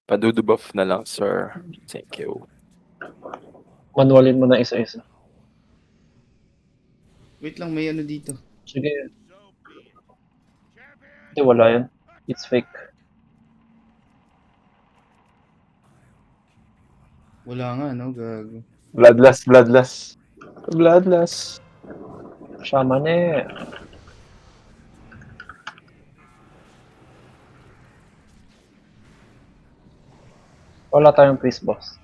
Padudu-buff na lang, sir. Thank you. Manualin mo na isa-isa. Wait lang, may ano dito. Sige. Hindi, wala yan. It's fake. Wala nga, no? Gago. Bloodlust. Shaman eh. Wala tayong priest boss.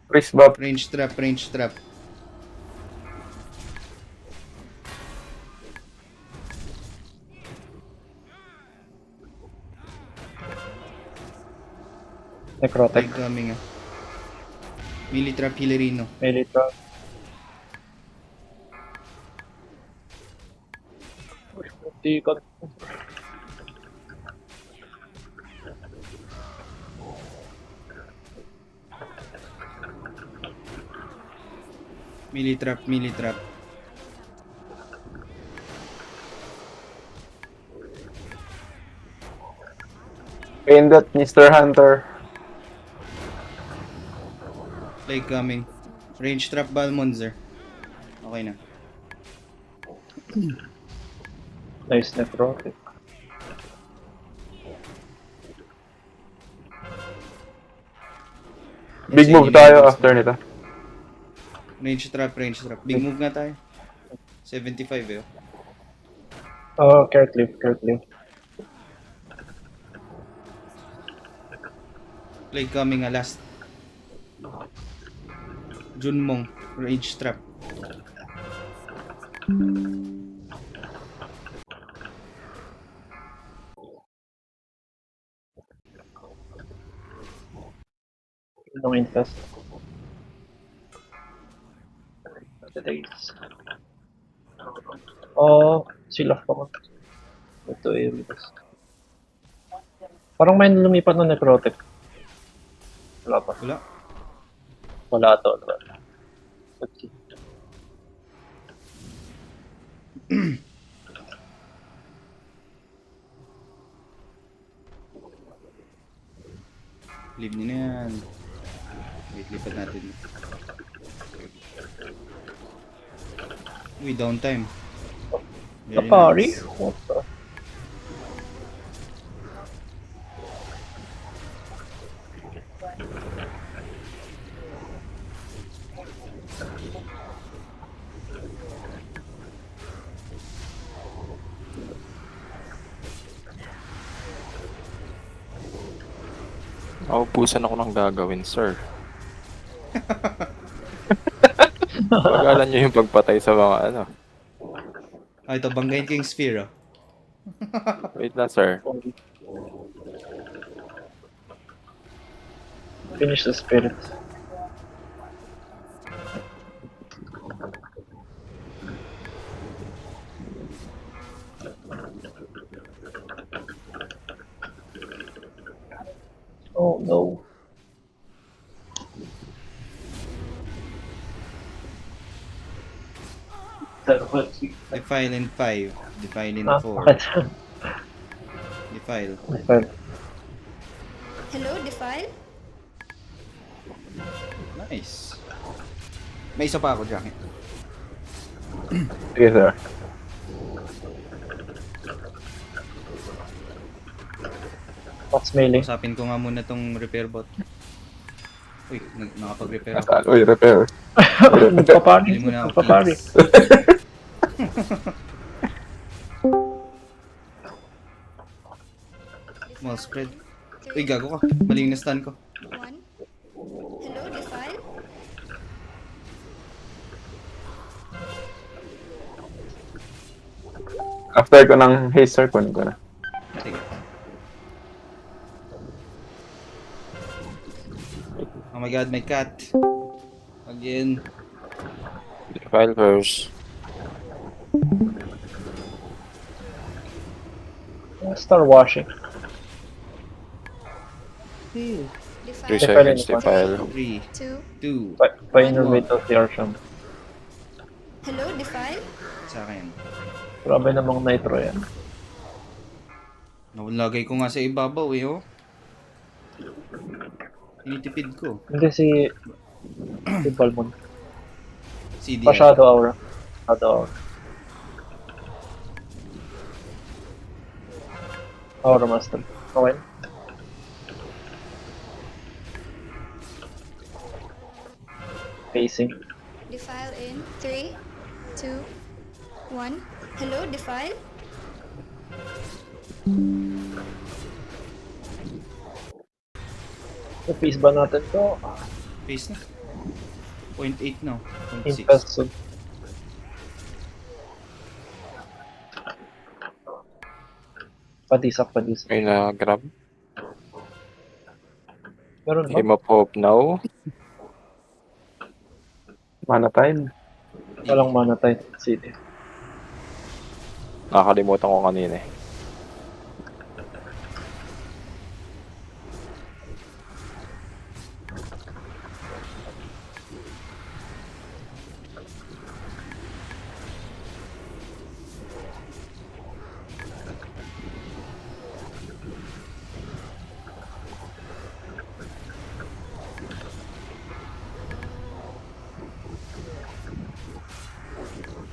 Priest buff. Range trap. Necrotic. Like coming, ah. Melee trap, Hilerino. Melee trap. Di ka. Melee trap. Pindot, Mr. Hunter. Like coming. Range trap, Balmonzer. Okay na. Nice necrotic. Big Yes, move yun yung tayo gusto. after nito. Range trap. Big move nga tayo. 75 eh. Oh, Kirkleaf. Like coming, last. Junmong. Range trap. Itong infest. Oh, sila pa ko. Ito eh. Parang may lumipat na necrotic. Wala pa. Wala to. Okay. Leave nyo na yan. Wait, lipat natin. Uy, downtime. Very Safari? nice. What the? Naubusan ako ng gagawin, sir. Pag-alan nyo yung pagpatay sa mga ano. Ah, ito, banggain ko yung sphere, oh. Wait lang, sir. Finish the spirit. Oh no. Defile in 5. Defile in 4. Bakit? Defile. Defile. Hello, Defile? Nice. May isa pa ako, Jackie. Sige, sir. What's melee? Usapin ko nga muna tong repair bot. Uy, nakapag-repair ako. Uy, repair. Nagpapari. Hindi mo na ako Nagpapari. Small spread. Uy, gago ka. Mali yung na-stun ko. 1. Hello, Defile? After ko ng haste, sir, kunin ko na. Sige. Oh my god, my cat. Again. File first. Star washing. 3 Defile? seconds to file. 3, 2. 2. Pa-innervate of the Arsham. Hello, Defile? Sa akin. Grabe namang nitro yan. Nalagay ko nga sa ibabaw eh, oh. Tinitipid ko. Hindi si Balmond. CDI. Shadow Aura. Shadow Aura. Aura Master. Okay. Facing. Defile in 3, 2, 1. Hello, Defile? So, face ba natin to? Face na. 0.8 na. 0.6. Impressive. Padisak. May na-grab. Meron ba? Hindi ma-pop now. Mana time. Walang mana tayo. City. Nakakalimutan ko kanina eh.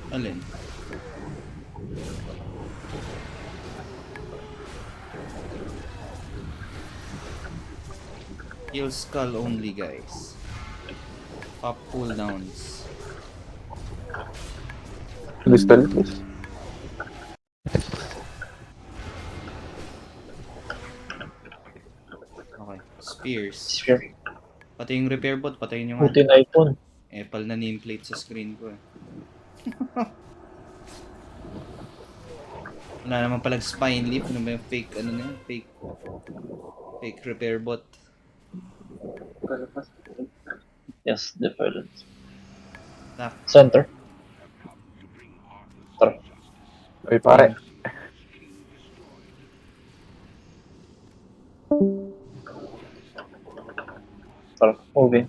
Alin? Heal skull only, guys. Pop cooldowns. Crystal, please. Okay. Spears. Sphere. Pati yung repair bot, patayin nyo nga. Buti na iPhone. Epal na nameplate sa screen ko eh. Wala naman palang spine leaf. Ano ba yung fake, ano na yun? Fake repair bot. Yes, different. Nak. Center. Tara. Ay, pare. Tara. Moving.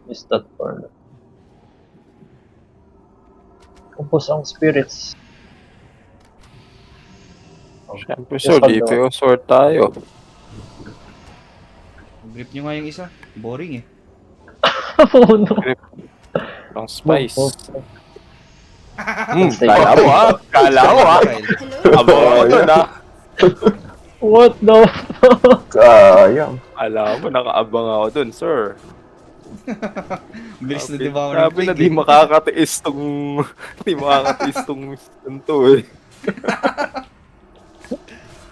Is that for Kumpos ang spirits. Siyempre, so, DPO sort tayo. Grip nyo nga yung isa. Boring eh. Oh no. Ang spice. Stay. Kala mo ah. Kala mo ah. Kyle. Hello? Abo ako dun ah. What the fuck? Sayang. Alam mo, nakaabang ako dun, sir. Bilis na di ba ako Sabi na di makakatiis tong... Di makakatiis tong to eh.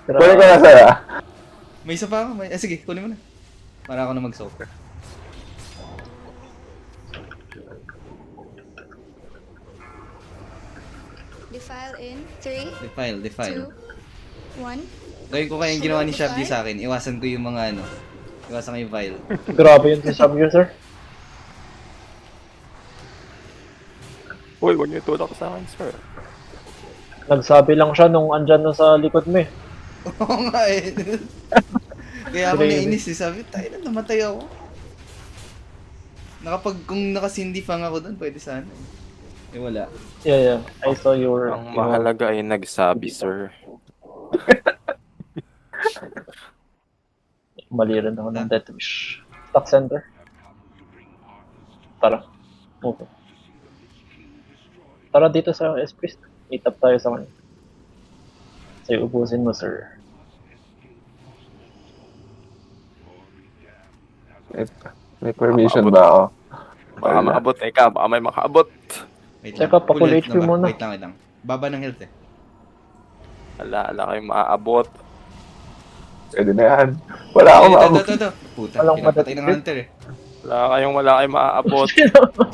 Kunin ko na sa'yo. May isa pa ako. Sige, kunin mo na. Para ako na mag-soak. Defile in 3, Defile. 2, 1. Gawin ko kaya yung ginawa ni Shabdi sa akin. Iwasan ko yung mga ano. Iwasan ko yung vial. Grabe yun si sub-user. Uy, huwag niyo tulak sa akin, sir. Nagsabi lang siya nung andyan na sa likod mo eh. Oo nga eh. Kaya ako nainis eh. Sabi, tayo na namatay ako. Kung nakasindi fang ako doon, pwede sana. Eh wala. Yeah. I saw your... Ang mahalaga ay nagsabi, sir. Mali rin ako ng Death Wish. Stock center. Tara. Okay. Tara dito sa S-Priest. Meet up tayo sa kanya. Sa'yo ubusin mo, sir. May permission ba ako? Baka maabot, eka. Baka may makaabot. Wait Check up, Full pa-full health HP na ba? muna. Wait lang. Baba ng health eh. Ala kayong maaabot. Pwede na yan. Wala akong maabot. Ito. Puta, Walang pinapatay ng madatid. hunter eh. Wala kayong maaabot.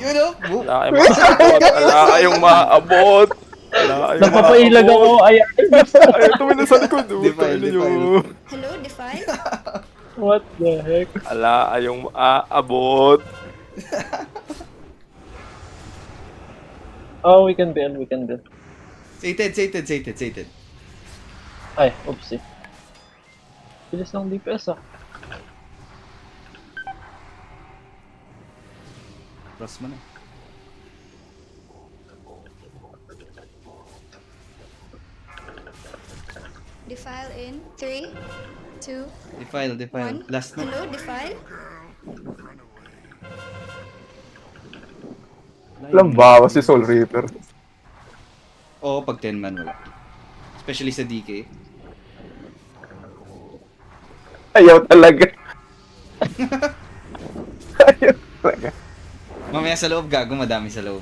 You know? Wala kayong maaabot. Wala kayong maaabot. Wala kayong Napapailag ako. Ay, Ay, tuminasan ko doon. Defile. Hello, Defile? what the heck? Wala kayong maaabot. Oh, we can build. Sated. Ay, oopsie. Bilis ng DPS ah. Cross mo na. Defile in 3, 2, Defile. 1. Last na. Hello, Defile. Walang bawas si Soul Reaper. Oo, pag 10 man wala. Especially sa DK. Ayaw talaga. Ayaw talaga. Mamaya sa loob, gago, madami sa loob.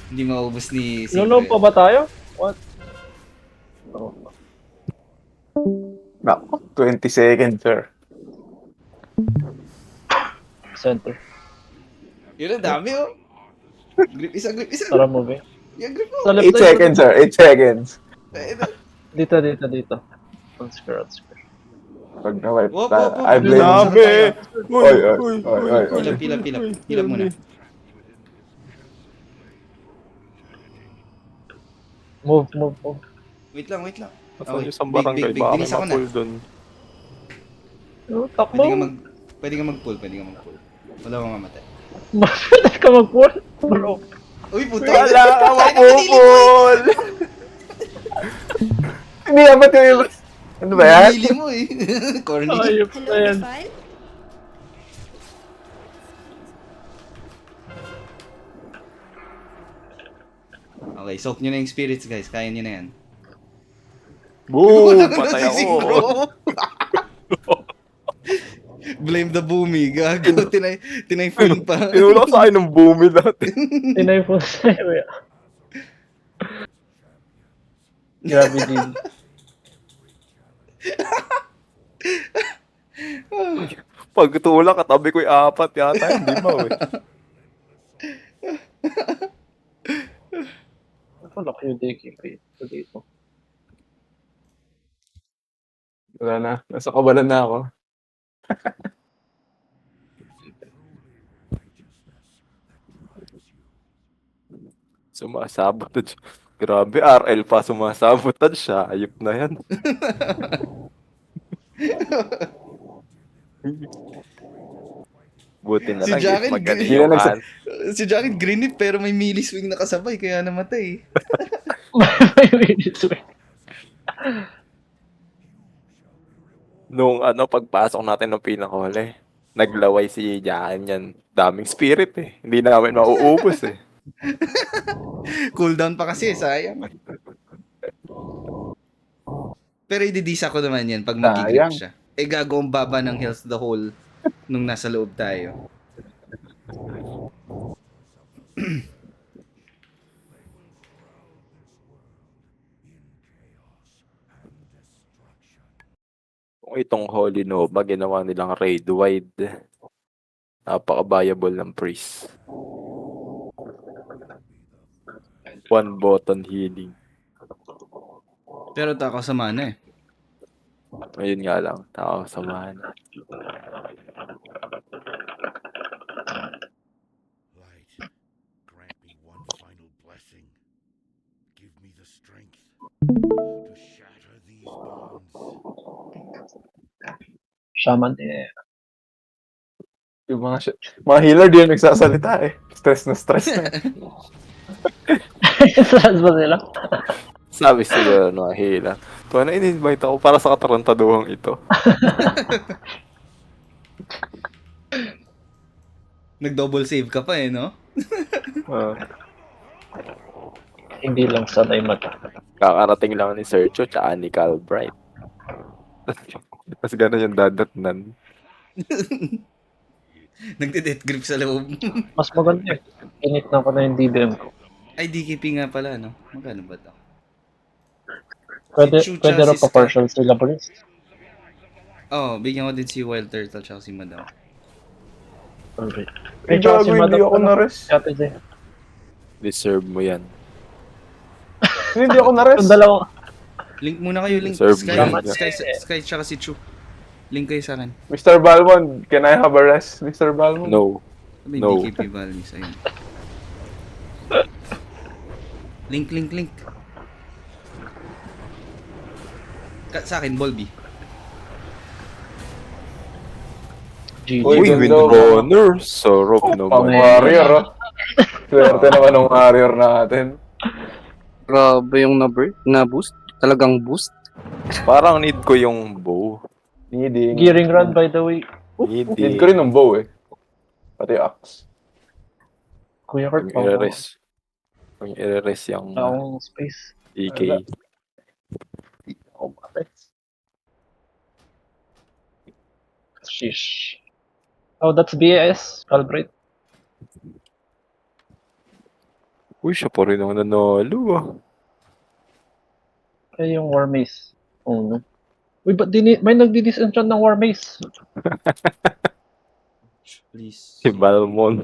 Hindi maubos ni Lulong pa ba tayo? What? Oh. Nako, 20 seconds, sir. Center. Yun ang dami, oh. Grip isa. Tara, move eh. Yung grip mo. Sa 8 left side. seconds, sir. 8 seconds. Dito. On square. Pag na-wipe Wop, na, wop, wop. I blame you. Grabe! Oy. Pilap muna. Move. Wait lang. Asan yung sa barangay? Big. Baka may Bilis ako na. ma-pull dun. Takbo. Pwede ka mag-pull. Wala kang mamatay. Bakit ka mag-pull? Bro. Uy, puto. Wala ka mapupul! Hindi naman yung... Ano ba yan? Hili mo eh. Corny. Ayop Hello, na yan. Defile. Okay, soak nyo na yung spirits, guys. Kaya nyo na yan. Boom! Patay ako. Blame the boomy. Gago. Tinayfun pa. Inulak sa akin ng boomy dati. Tinay po sa'yo. Grabe din. Pag tulak, katabi ko yung 4 yata. Hindi ba, eh. Lock yung DKP. Ito dito. Wala na. Nasa kabalan na ako. Sumasabotage. Grabe, RL pa sumasabotage siya. Ayop na yan. Buti na Si lang, Jaren, magaling hindi na yung nagsa- hand. Si Jacket green pero may melee swing na kasabay kaya namatay. May minutes wait. Nung pagpasok natin ng pinakahuli, naglaway si Jaren yan. Daming spirit eh. Hindi namin mauubos eh. Cooldown pa kasi, sayang. Pero ididisa ko naman yan pag mag-grip Sayang. siya. Eh gago ang baba ng health the whole nung nasa loob tayo. Kung itong Holy Nova, ginawa nilang raid wide. Napaka-viable ng priest. 1 button healing. Pero tako sa mana eh. Ayun nga lang, tao sa mana. Light, grant me one final blessing. Give me the strength to shatter these bonds. Shaman eh. Yung mga healer di yung nagsasalita eh. Stress na. Saan ba sila? Sabi sila, hila. Tuwa na in-invite ako para sa katarantaduhang ito. Nag-double save ka pa eh, no? Hindi lang sanay mata. Kakarating lang ni Sergio tsaka ni Calbright. Tapos gano'n yung dadatnan. Nagde-death grip sa loob. Mas maganda eh. Init na ko na yung DBM ko. Ay, DKP nga pala, no? Magkano ba ito? Pwede, Si Chucha, pwede rin si pa Scott. partial sila police. Oh, bigyan ko din si Wild Turtle tsaka si Madam. Alright. Eh, gago, hindi ako na-rest. Strategy. Deserve mo yan. Hindi ako na-rest. Yung dalawa. Link muna kayo, Link. Serve Sky, mo yan. Sky tsaka si Chu. Link kayo sa akin. Mr. Balmond, can I have a rest? Mr. Balmond? No. May No. DKP values, ayun. Link. Sa akin, Volby. GG. Uy, Uy, ganda. Windrunner. Sorok Pang naman. warrior, oh. Swerte naman ng warrior natin. Grabe yung na-boost. Talagang boost. Parang need ko yung bow. Needing. Gearing run, by the way. Need Need ko rin ng bow eh. Pati axe. Kuya Kurt, Yung i-rest. Yung i-rest yung akong space. EK. Oh, bakit? Sheesh. Oh, that's BAS. Calibrate. Uy, siya pa rin ang nanalo ah. Ay, yung War Mace. Oh, no. Uy, ba't may nagdi-disenchant ng War Mace? Please. Si Balmond.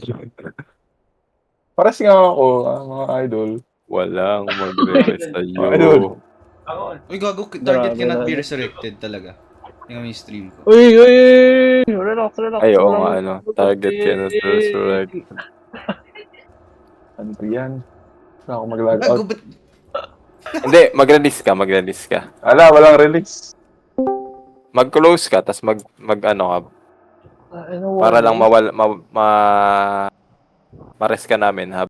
Pares nga ako, mga idol. Walang magre-rest sa'yo. Idol. Uy, gago, target Grabe cannot na. be resurrected talaga. Tingnan mo yung stream ko. Uy, uy, uy! Relax, relax. Ay, oo relax. nga, ano. Target cannot resurrect. Ano ba yan? Saan ako mag-log Gago, out? ba't Hindi, mag-release ka. Ala, walang release. Mag-close ka, tas ano ka, Ano, para War lang Mace? ma-rest ka namin